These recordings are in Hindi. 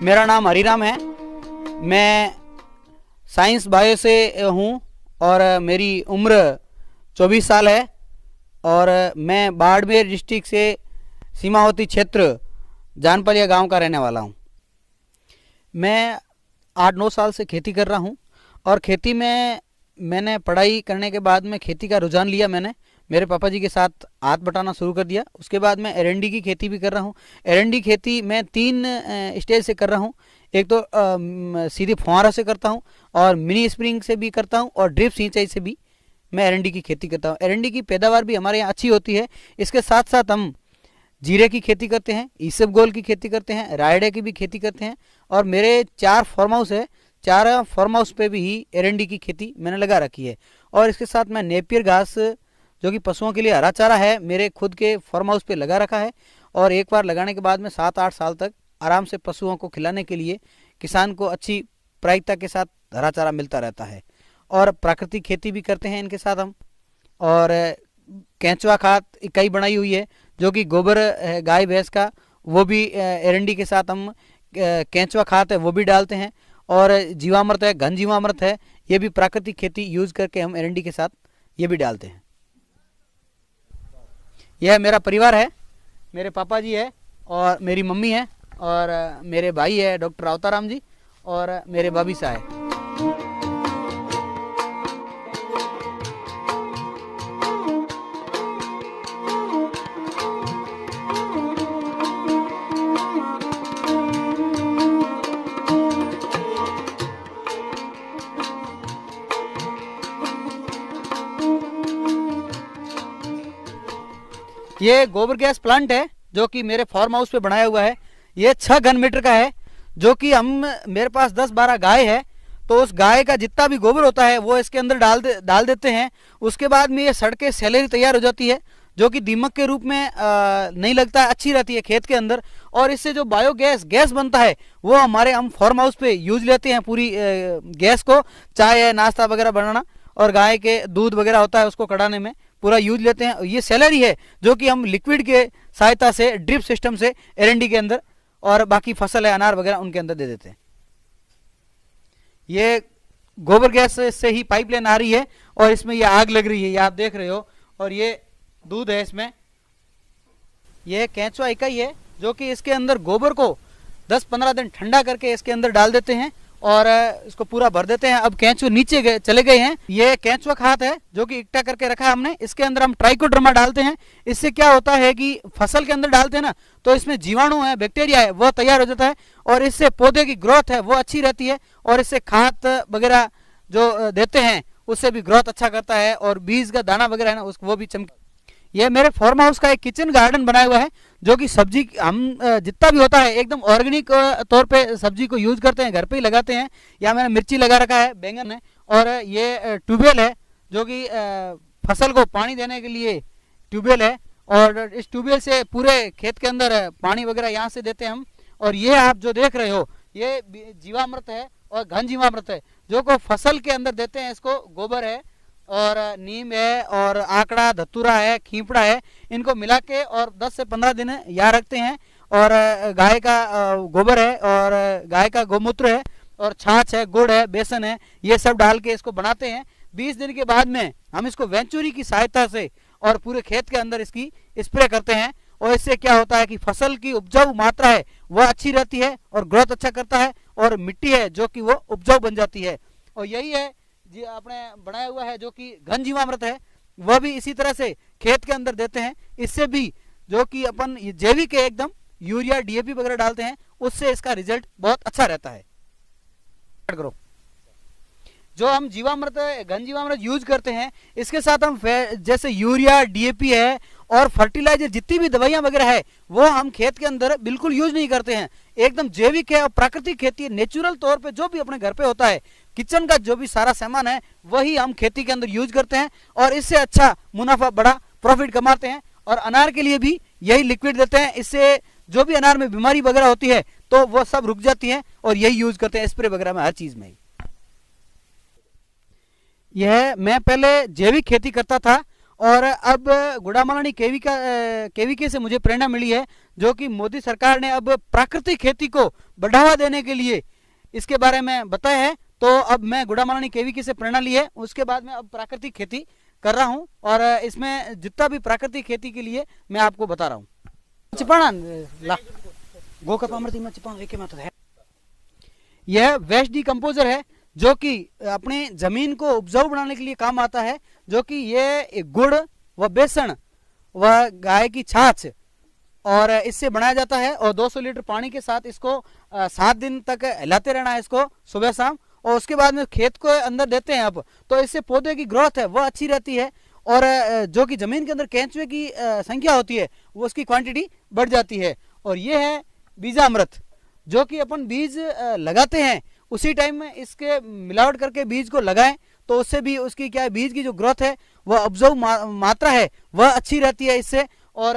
मेरा नाम हरीराम है। मैं साइंस बायो से हूँ और मेरी उम्र 24 साल है और मैं बाड़मेर डिस्ट्रिक्ट से सीमावर्ती क्षेत्र जानपलिया गांव का रहने वाला हूँ। मैं 8-9 साल से खेती कर रहा हूँ और खेती में मैंने पढ़ाई करने के बाद में खेती का रुझान लिया। मैंने मेरे पापा जी के साथ हाथ बटाना शुरू कर दिया। उसके बाद मैं एरंडी की खेती भी कर रहा हूँ। एरंडी खेती मैं 3 स्टेज से कर रहा हूँ। एक तो सीधे फुहारा से करता हूँ और मिनी स्प्रिंग से भी करता हूँ और ड्रिप सिंचाई से भी मैं एरंडी की खेती करता हूँ। एरंडी की पैदावार भी हमारे यहाँ अच्छी होती है। इसके साथ साथ हम जीरे की खेती करते हैं, ईसबगोल की खेती करते हैं, रायडे की भी खेती करते हैं और मेरे 4 फार्म हाउस है। 4 फार्म हाउस पे भी एरंडी की खेती मैंने लगा रखी है। और इसके साथ मैं नेपियर घास जो कि पशुओं के लिए हरा चारा है, मेरे खुद के फार्म हाउस पे लगा रखा है और एक बार लगाने के बाद में 7-8 साल तक आराम से पशुओं को खिलाने के लिए किसान को अच्छी प्रायिकता के साथ हरा चारा मिलता रहता है। और प्राकृतिक खेती भी करते हैं इनके साथ हम। और केंचुआ खाद इकाई बनाई हुई है जो कि गोबर है गाय भैंस का, वो भी एरंडी के साथ हम केंचुआ खाद है वो भी डालते हैं। और जीवामृत है, घन जीवामृत है, ये भी प्राकृतिक खेती यूज करके हम एरंडी के साथ ये भी डालते हैं। यह मेरा परिवार है। मेरे पापा जी है और मेरी मम्मी है और मेरे भाई है डॉक्टर अवताराम जी और मेरे भाभी सा है। ये गोबर गैस प्लांट है जो कि मेरे फार्म हाउस पे बनाया हुआ है। ये 6 घन मीटर का है जो कि हम मेरे पास 10-12 गाय है तो उस गाय का जितना भी गोबर होता है वो इसके अंदर डाल देते हैं। उसके बाद में ये सड़ के सैलरी तैयार हो जाती है जो कि दीमक के रूप में नहीं लगता है, अच्छी रहती है खेत के अंदर। और इससे जो बायोगैस गैस बनता है वो हम फार्म हाउस पे यूज लेते हैं। पूरी गैस को चाय नाश्ता वगैरह बनाना और गाय के दूध वगैरह होता है उसको कढ़ाने में पूरा यूज लेते हैं। ये सैलरी है जो कि हम लिक्विड के सहायता से ड्रिप सिस्टम से एरंडी के अंदर और बाकी फसल है अनार वगैरह उनके अंदर दे देते हैं। ये गोबर गैस से ही पाइपलाइन आ रही है और इसमें ये आग लग रही है, ये आप देख रहे हो। और ये दूध है इसमें। ये केंचुआ इकाई है जो कि इसके अंदर गोबर को 10-15 दिन ठंडा करके इसके अंदर डाल देते हैं और इसको पूरा भर देते हैं। अब केंचुए नीचे चले गए हैं। ये केंचुआ खाद है जो कि इकट्ठा करके रखा है हमने। इसके अंदर हम ट्राइकोडर्मा डालते हैं। इससे क्या होता है कि फसल के अंदर डालते हैं ना तो इसमें जीवाणु है, बैक्टीरिया है, वो तैयार हो जाता है और इससे पौधे की ग्रोथ है वो अच्छी रहती है। और इससे खाद वगैरह जो देते हैं उससे भी ग्रोथ अच्छा करता है और बीज का दाना वगैरह है ना वो भी चमक। ये मेरे फार्म हाउस का एक किचन गार्डन बनाया हुआ है जो कि सब्जी हम जितना भी होता है एकदम ऑर्गेनिक तौर पे सब्जी को यूज करते हैं, घर पे ही लगाते हैं। यहाँ मैंने मिर्ची लगा रखा है, बैंगन है और ये ट्यूबवेल है जो कि फसल को पानी देने के लिए ट्यूबवेल है। और इस ट्यूबवेल से पूरे खेत के अंदर पानी वगैरह यहाँ से देते हैं हम। और ये आप जो देख रहे हो ये जीवामृत है और घन जीवामृत है जो को फसल के अंदर देते हैं। इसको गोबर है और नीम है और आंकड़ा, धतूरा है, खींपड़ा है, इनको मिला के और 10 से 15 दिन यहाँ रखते हैं। और गाय का गोबर है और गाय का गोमूत्र है और छाछ है, गुड़ है, बेसन है, ये सब डाल के इसको बनाते हैं। 20 दिन के बाद में हम इसको वेंचुरी की सहायता से और पूरे खेत के अंदर इसकी स्प्रे करते हैं। और इससे क्या होता है कि फसल की उपजाऊ मात्रा है वह अच्छी रहती है और ग्रोथ अच्छा करता है और मिट्टी है जो कि वो उपजाऊ बन जाती है। और यही है जी आपने बनाया हुआ है जो कि घन जीवामृत है, वह भी इसी तरह से खेत के अंदर देते हैं। इससे भी जो कि अपन जैविक है एकदम यूरिया डीएपी वगैरह डालते हैं उससे इसका रिजल्ट बहुत अच्छा रहता है। करो जो हम जीवामृत घन जीवामृत यूज करते हैं इसके साथ हम जैसे यूरिया डीएपी है और फर्टिलाइजर जितनी भी दवाइयां वगैरह है वो हम खेत के अंदर बिल्कुल यूज नहीं करते हैं। एकदम जैविक है और प्राकृतिक खेती है। नेचुरल तौर पे जो भी अपने घर पे होता है किचन का जो भी सारा सामान है वही हम खेती के अंदर यूज करते हैं और इससे अच्छा मुनाफा बड़ा प्रॉफिट कमाते हैं। और अनार के लिए भी यही लिक्विड देते हैं। इससे जो भी अनार में बीमारी वगैरह होती है तो वो सब रुक जाती है और यही यूज करते हैं स्प्रे वगैरह में, हर चीज में। यह मैं पहले जैविक खेती करता था और अब गुड़ामालानी केवीके से मुझे प्रेरणा मिली है, जो कि मोदी सरकार ने अब प्राकृतिक खेती को बढ़ावा देने के लिए इसके बारे में बताया है। तो अब मैं गुड़ामालानी केवीके से प्रेरणा ली है, उसके बाद में अब प्राकृतिक खेती कर रहा हूं और इसमें जितना भी प्राकृतिक खेती के लिए मैं आपको बता रहा हूँ। यह वेस्ट डिकम्पोजर है जो कि अपनी जमीन को उपजाऊ बनाने के लिए काम आता है, जो कि ये गुड़ व बेसन व गाय की छाछ और इससे बनाया जाता है। और 200 लीटर पानी के साथ इसको 7 दिन तक हिलाते रहना है इसको सुबह शाम, और उसके बाद में खेत को अंदर देते हैं। अब तो इससे पौधे की ग्रोथ है वह अच्छी रहती है और जो कि जमीन के अंदर केंचुए की संख्या होती है वो उसकी क्वांटिटी बढ़ जाती है। और ये है बीजामृत, जो कि अपन बीज लगाते हैं उसी टाइम में इसके मिलावट करके बीज को लगाएं तो उससे भी उसकी क्या है, बीज की जो ग्रोथ है वह उपजाऊ मात्रा है वह अच्छी रहती है इससे। और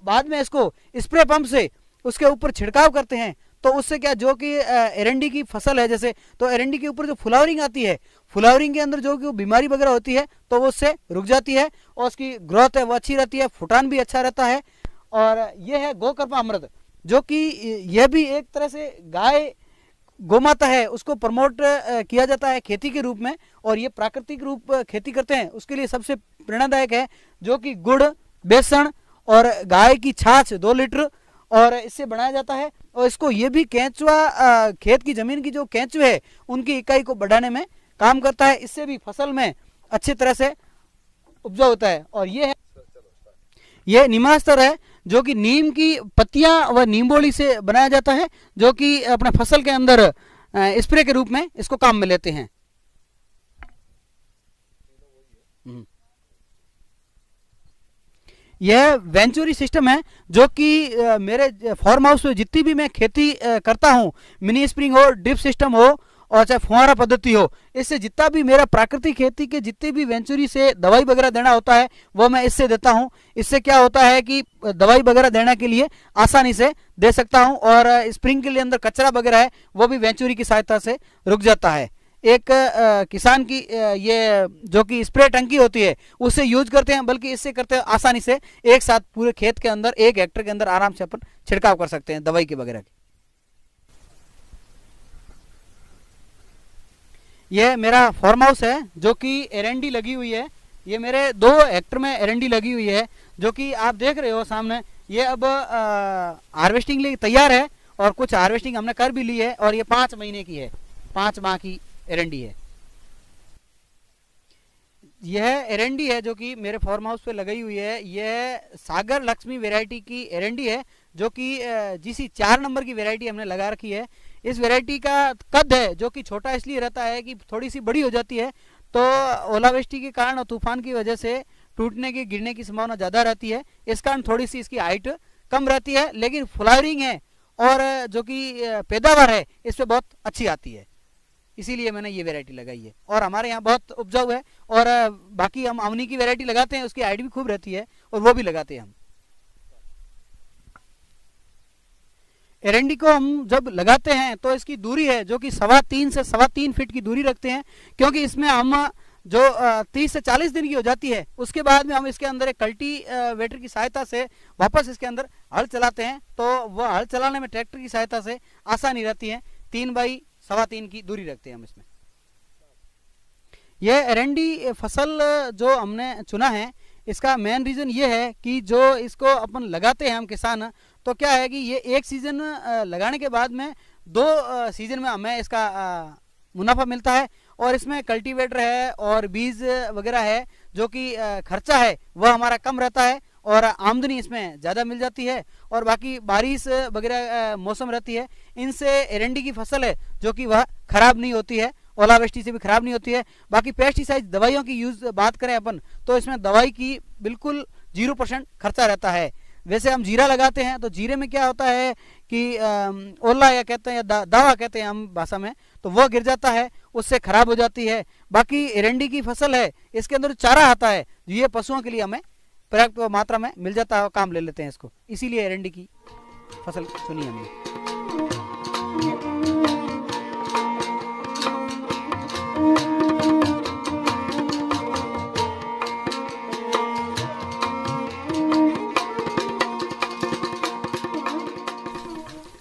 बाद में इसको स्प्रे पंप से उसके ऊपर छिड़काव करते हैं तो उससे क्या, जो कि एरंडी की फसल है जैसे, तो एरंडी के ऊपर जो फ्लावरिंग आती है, फ्लावरिंग के अंदर जो कि बीमारी वगैरह होती है तो वो उससे रुक जाती है और उसकी ग्रोथ है वो अच्छी रहती है, फुटान भी अच्छा रहता है। और ये है गोकर्मा अमृत, जो कि यह भी एक तरह से गाय गोमाता है उसको प्रमोट किया जाता है खेती के रूप में, और ये प्राकृतिक रूप खेती करते हैं उसके लिए सबसे प्रेरणादायक है, जो कि गुड़ बेसन और गाय की छाछ 2 लीटर और इससे बनाया जाता है। और इसको ये भी केंचुआ खेत की जमीन की जो केंचुए है उनकी इकाई को बढ़ाने में काम करता है, इससे भी फसल में अच्छी तरह से उपजाऊ होता है। और ये नीमास्त्र है, जो कि नीम की पत्तियां व नींबोली से बनाया जाता है, जो कि अपने फसल के अंदर स्प्रे के रूप में इसको काम में लेते हैं। यह वेंचुरी सिस्टम है, जो कि मेरे फार्म हाउस में जितनी भी मैं खेती करता हूं, मिनी स्प्रिंग हो, ड्रिप सिस्टम हो और चाहे फुहारा पद्धति हो, इससे जितना भी मेरा प्राकृतिक खेती के जितने भी वेंचुरी से दवाई वगैरह देना होता है वो मैं इससे देता हूं। इससे क्या होता है कि दवाई वगैरह देने के लिए आसानी से दे सकता हूं और स्प्रिंग के लिए अंदर कचरा वगैरह है वो भी वेंचुरी की सहायता से रुक जाता है। एक किसान की ये जो कि स्प्रे टंकी होती है उससे यूज करते हैं, बल्कि इससे करते हैं आसानी से एक साथ पूरे खेत के अंदर 1 हेक्टेयर के अंदर आराम से अपन छिड़काव कर सकते हैं दवाई के वगैरह की। यह मेरा फार्म हाउस है, जो कि एरंडी लगी हुई है। ये मेरे 2 हेक्टेयर में एरंडी लगी हुई है, जो कि आप देख रहे हो सामने। ये अब हार्वेस्टिंग लिए तैयार है और कुछ हार्वेस्टिंग हमने कर भी ली है और ये 5 महीने की है, 5 माह की एरंडी है। यह एरंडी है जो कि मेरे फार्म हाउस पे लगाई हुई है। यह सागर लक्ष्मी वैरायटी की एरंडी है, जो कि जीसी 4 नंबर की वैरायटी हमने लगा रखी है। इस वैरायटी का कद है जो कि छोटा इसलिए रहता है कि थोड़ी सी बड़ी हो जाती है तो ओलावृष्टि के कारण और तूफान की वजह से टूटने की गिरने की संभावना ज़्यादा रहती है, इस कारण थोड़ी सी इसकी हाइट कम रहती है। लेकिन फ्लावरिंग है और जो कि पैदावार है इस पर बहुत अच्छी आती है, इसीलिए मैंने ये वैरायटी लगाई है। और हमारे यहाँ बहुत उपजाऊ है और बाकी हम अवनी की वैरायटी लगाते हैं, उसकी हाइट भी खूब रहती है और वो भी लगाते हैं हम। एरंडी को हम जब लगाते हैं तो इसकी दूरी है जो कि 3.25 से 3.25 फीट की दूरी रखते हैं, क्योंकि इसमें हम जो 30 से 40 दिन की हो जाती है उसके बाद में हम इसके अंदर एक कल्टीवेटर की सहायता से वापस इसके अंदर हल चलाते हैं, तो वह हल चलाने में ट्रैक्टर की सहायता से आसानी रहती है। 3 बाई 3.25 की दूरी रखते हैं हम इसमें। यह एरंडी फसल जो हमने चुना है इसका मेन रीज़न ये है कि जो इसको अपन लगाते हैं हम किसान, तो क्या है कि ये एक सीज़न लगाने के बाद में 2 सीज़न में हमें इसका मुनाफा मिलता है। और इसमें कल्टीवेटर है और बीज वगैरह है, जो कि खर्चा है वह हमारा कम रहता है और आमदनी इसमें ज़्यादा मिल जाती है। और बाकी बारिश वगैरह मौसम रहती है, इनसे एरंडी की फसल है जो कि वह खराब नहीं होती है, ओलावृष्टि से भी खराब नहीं होती है। बाकी पेस्टिसाइड दवाइयों की यूज बात करें अपन तो इसमें दवाई की बिल्कुल 0% खर्चा रहता है। वैसे हम जीरा लगाते हैं तो जीरे में क्या होता है कि ओला या कहते हैं या दावा कहते हैं हम भाषा में, तो वह गिर जाता है, उससे खराब हो जाती है। बाकी एरंडी की फसल है इसके अंदर चारा आता है, ये पशुओं के लिए हमें पर्याप्त मात्रा में मिल जाता है और काम ले लेते हैं इसको, इसीलिए एरंडी की फसल चुनी हमने।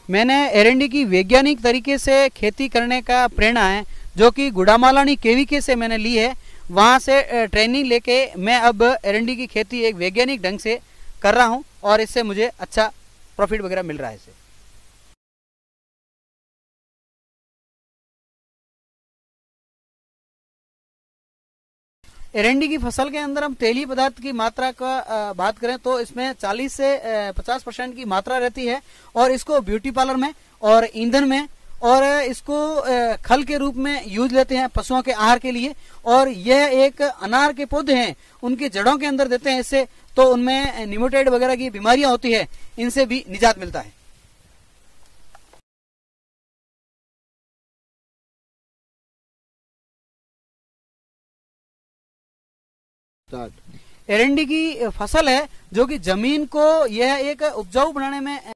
मैंने एरंडी की वैज्ञानिक तरीके से खेती करने का प्रेरणा है जो कि गुड़ामालानी केवीके से मैंने ली है। वहाँ से ट्रेनिंग लेके मैं अब एरंडी की खेती एक वैज्ञानिक ढंग से कर रहा हूँ और इससे मुझे अच्छा प्रॉफिट वगैरह मिल रहा है इससे। एरंडी की फसल के अंदर हम तेलीय पदार्थ की मात्रा का बात करें तो इसमें 40 से 50% की मात्रा रहती है और इसको ब्यूटी पार्लर में और ईंधन में और इसको खल के रूप में यूज लेते हैं पशुओं के आहार के लिए। और यह एक अनार के पौधे हैं उनकी जड़ों के अंदर देते हैं इससे, तो उनमें निमोटेड वगैरह की बीमारियां होती है, इनसे भी निजात मिलता है। एरंडी की फसल है जो कि जमीन को यह एक उपजाऊ बनाने में